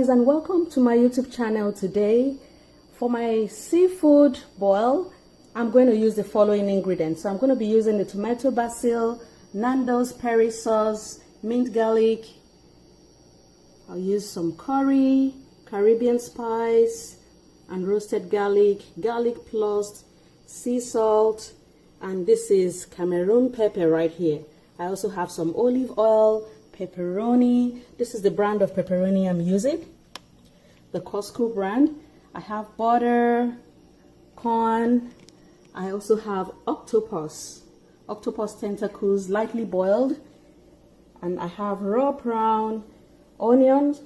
guys, and welcome to my YouTube channel. Today for my seafood boil, I'm going to use the following ingredients. So I'm going to be using the tomato basil, Nandos Peri sauce, mint garlic. I'll use some curry, Carrabean spice, and roasted garlic, garlic plus sea salt, and this is Cameroon pepper right here. I also have some olive oil, pepperoni. This is the brand of pepperoni I'm using, the Costco brand. I have butter, corn. I also have octopus tentacles, lightly boiled, and I have raw brown onions,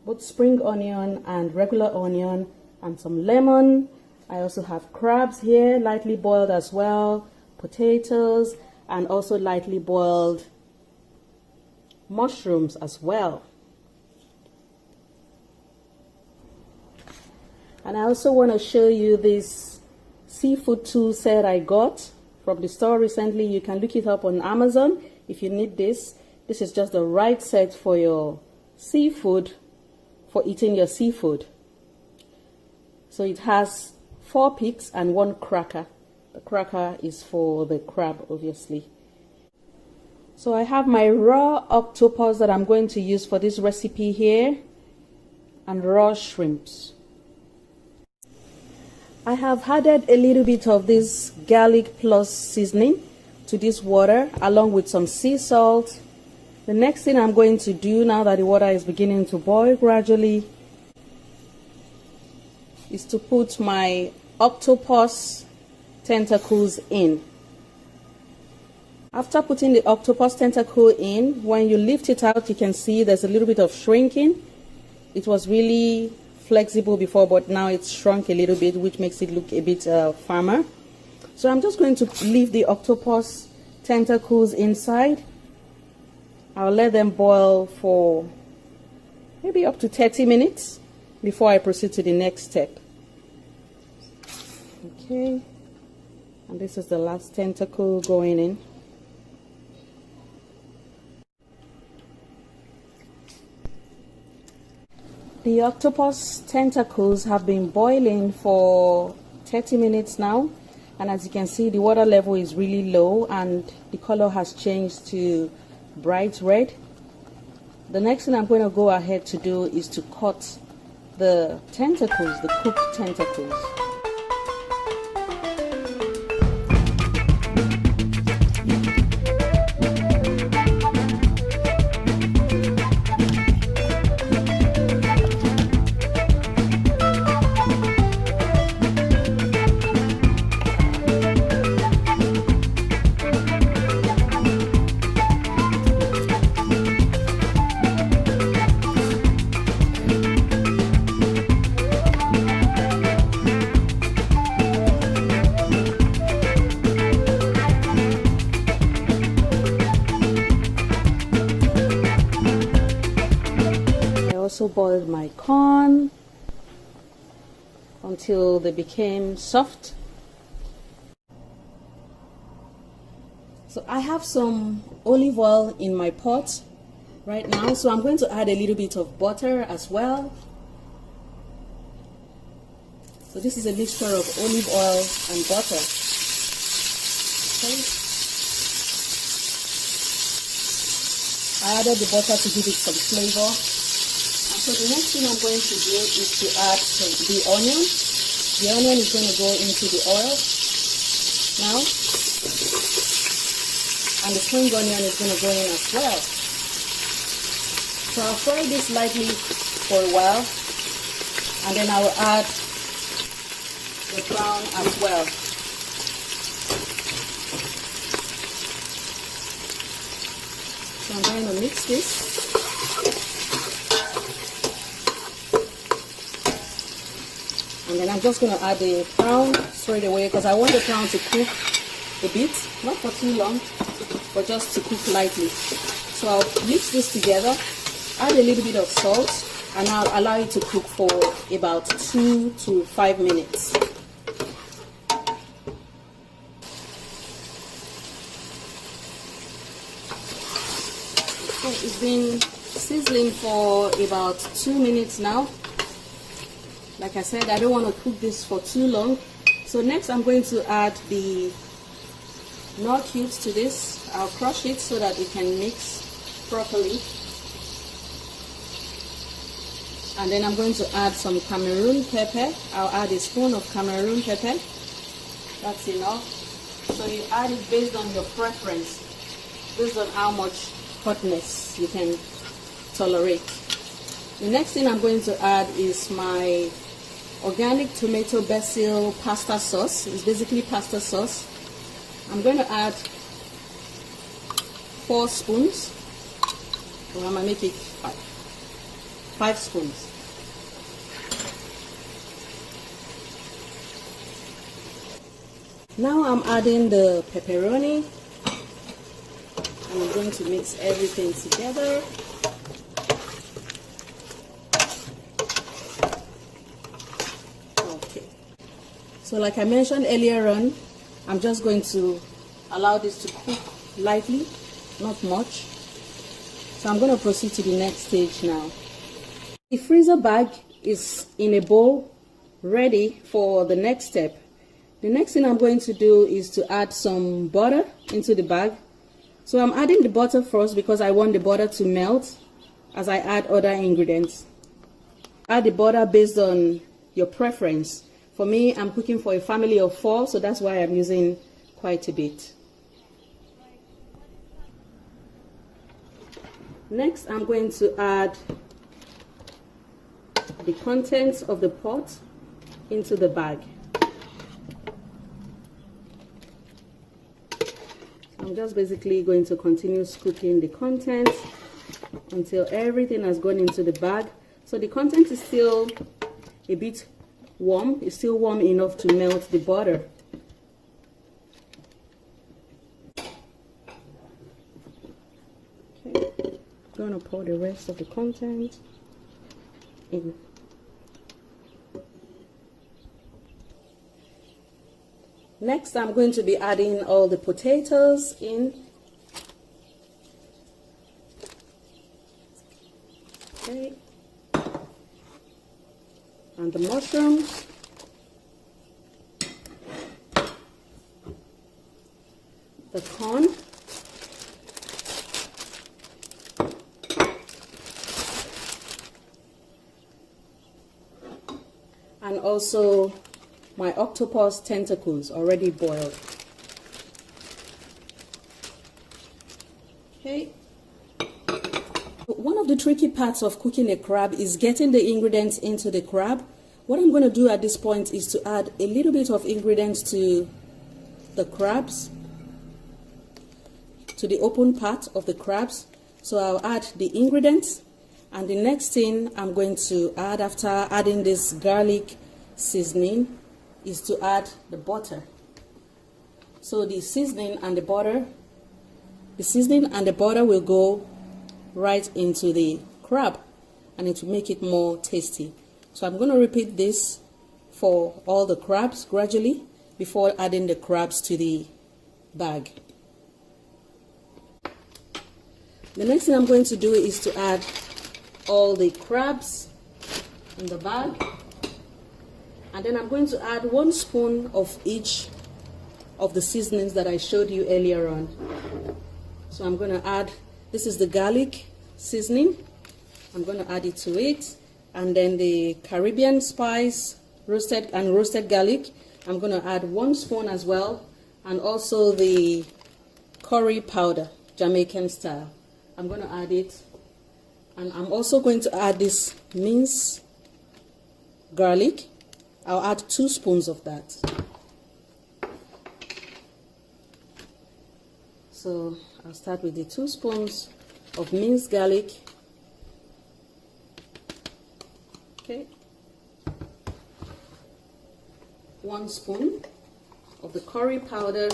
both spring onion and regular onion, and some lemon. I also have crabs here, lightly boiled as well, potatoes, and also lightly boiled mushrooms as well. And I also want to show you this seafood tool set I got from the store recently. You can look it up on Amazon if you need this. This is just the right set for your seafood, for eating your seafood. So it has 4 picks and 1 cracker. The cracker is for the crab, obviously. So I have my raw octopus that I'm going to use for this recipe here, and raw shrimps. I have added a little bit of this garlic plus seasoning to this water along with some sea salt. The next thing I'm going to do, now that the water is beginning to boil gradually, is to put my octopus tentacles in. After putting the octopus tentacle in, when you lift it out, you can see there's a little bit of shrinking. It was really flexible before, but now it's shrunk a little bit, which makes it look a bit firmer. So I'm just going to leave the octopus tentacles inside. I'll let them boil for maybe up to 30 minutes before I proceed to the next step. Okay, and this is the last tentacle going in. The octopus tentacles have been boiling for 30 minutes now, and as you can see, the water level is really low and the color has changed to bright red. The next thing I'm going to go ahead to do is to cut the tentacles, the cooked tentacles. Also boiled my corn until they became soft. So I have some olive oil in my pot right now, so I'm going to add a little bit of butter as well. So this is a mixture of olive oil and butter. Okay. I added the butter to give it some flavor. So the next thing I'm going to do is to add the onion. The onion is going to go into the oil now, and the spring onion is going to go in as well. So I'll fry this lightly for a while, and then I will add the brown as well. So I'm going to mix this. And then I'm just going to add the prawn straight away, because I want the prawn to cook a bit, not for too long, but just to cook lightly. So I'll mix this together, add a little bit of salt, and I'll allow it to cook for about 2 to 5 minutes. Okay, it's been sizzling for about 2 minutes now. Like I said, I don't want to cook this for too long. So next I'm going to add the nut cubes to this. I'll crush it so that it can mix properly. And then I'm going to add some Cameroon pepper. I'll add a spoon of Cameroon pepper. That's enough. So you add it based on your preference, based on how much hotness you can tolerate. The next thing I'm going to add is my organic tomato basil pasta sauce. It's basically pasta sauce. I'm going to add 4 spoons. Or I'm going to make it 5 spoons. Now I'm adding the pepperoni. I'm going to mix everything together. Okay. So like I mentioned earlier on, I'm just going to allow this to cook lightly, not much. So I'm going to proceed to the next stage now. The freezer bag is in a bowl, ready for the next step. The next thing I'm going to do is to add some butter into the bag. So I'm adding the butter first because I want the butter to melt as I add other ingredients. Add the butter based on your preference. For me, I'm cooking for a family of 4, so that's why I'm using quite a bit. Next, I'm going to add the contents of the pot into the bag. I'm just basically going to continue scooping the contents until everything has gone into the bag. So the content is still a bit warm. It's still warm enough to melt the butter. Okay, I'm going to pour the rest of the content in. Next, I'm going to be adding all the potatoes in. Okay. And the mushrooms. The corn. And also my octopus tentacles already boiled. Okay. One of the tricky parts of cooking a crab is getting the ingredients into the crab. What I'm going to do at this point is to add a little bit of ingredients to the crabs, to the open part of the crabs. So I'll add the ingredients, and the next thing I'm going to add after adding this garlic seasoning is to add the butter. So the seasoning and the butter will go right into the crab, and it will make it more tasty. So I'm going to repeat this for all the crabs gradually before adding the crabs to the bag. The next thing I'm going to do is to add all the crabs in the bag. And then I'm going to add 1 spoon of each of the seasonings that I showed you earlier on. So I'm going to add, this is the garlic seasoning. I'm going to add it to it. And then the Carrabean Spice, roasted garlic. I'm going to add 1 spoon as well. And also the curry powder, Jamaican style. I'm going to add it. And I'm also going to add this minced garlic. I'll add 2 spoons of that. So I'll start with the 2 spoons of minced garlic. Okay. 1 spoon of the curry powder.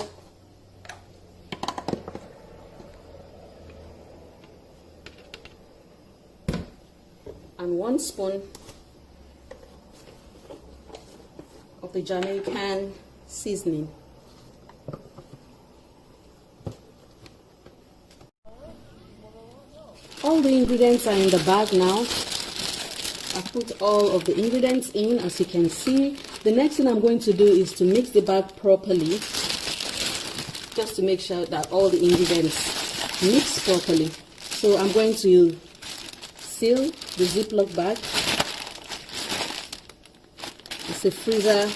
And 1 spoon of the Jamaican seasoning. All the ingredients are in the bag now. I put all of the ingredients in, as you can see. The next thing I'm going to do is to mix the bag properly, just to make sure that all the ingredients mix properly. So I'm going to seal the Ziploc bag. It's a freezer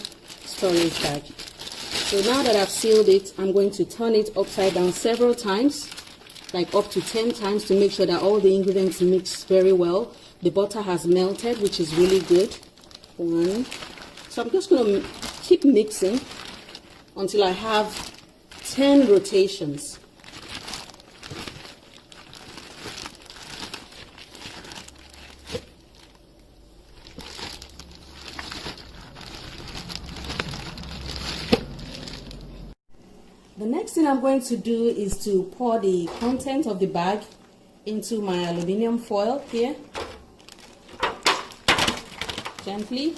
storage bag. So now that I've sealed it, I'm going to turn it upside down several times, like up to 10 times, to make sure that all the ingredients mix very well. The butter has melted, which is really good. One. So I'm just going to keep mixing until I have 10 rotations. The next thing I'm going to do is to pour the content of the bag into my aluminum foil here. Gently.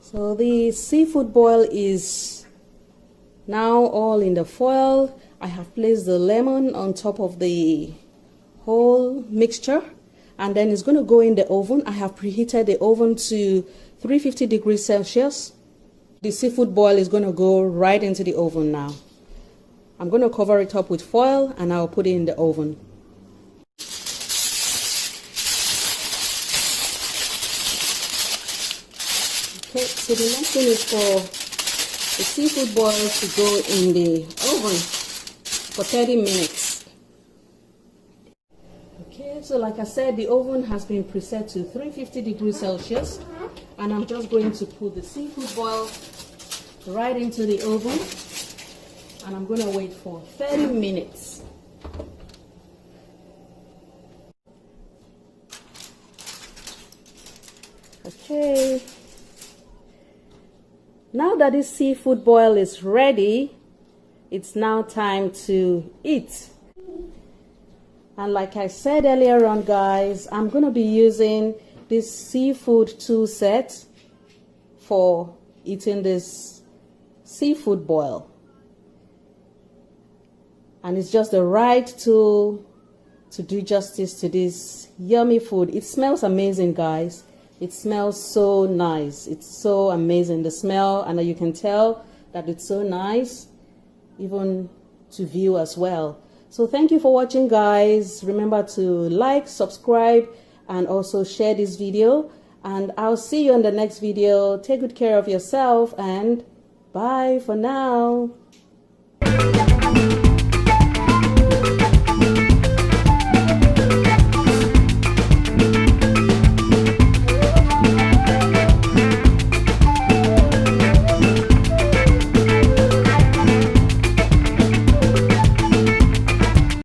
So the Seafoodboil is now all in the foil. I have placed the lemon on top of the whole mixture, and then it's going to go in the oven. I have preheated the oven to 350 degrees Celsius. The Seafoodboil is going to go right into the oven now. I'm going to cover it up with foil and I'll put it in the oven. Okay, so the next thing is for the Seafoodboil to go in the oven for 30 minutes. Okay, so like I said, the oven has been preset to 350 degrees Celsius, and I'm just going to put the Seafoodboil right into the oven, and I'm going to wait for 30 minutes. Okay. Now that this Seafoodboil is ready, it's now time to eat. And like I said earlier on, guys, I'm going to be using this seafood tool set for eating this Seafoodboil. And it's just the right tool to do justice to this yummy food. It smells amazing, guys. It smells so nice. It's so amazing, the smell, and you can tell that it's so nice even to view as well. So thank you for watching, guys. Remember to like, subscribe, and also share this video, and I'll see you in the next video. Take good care of yourself, and bye for now.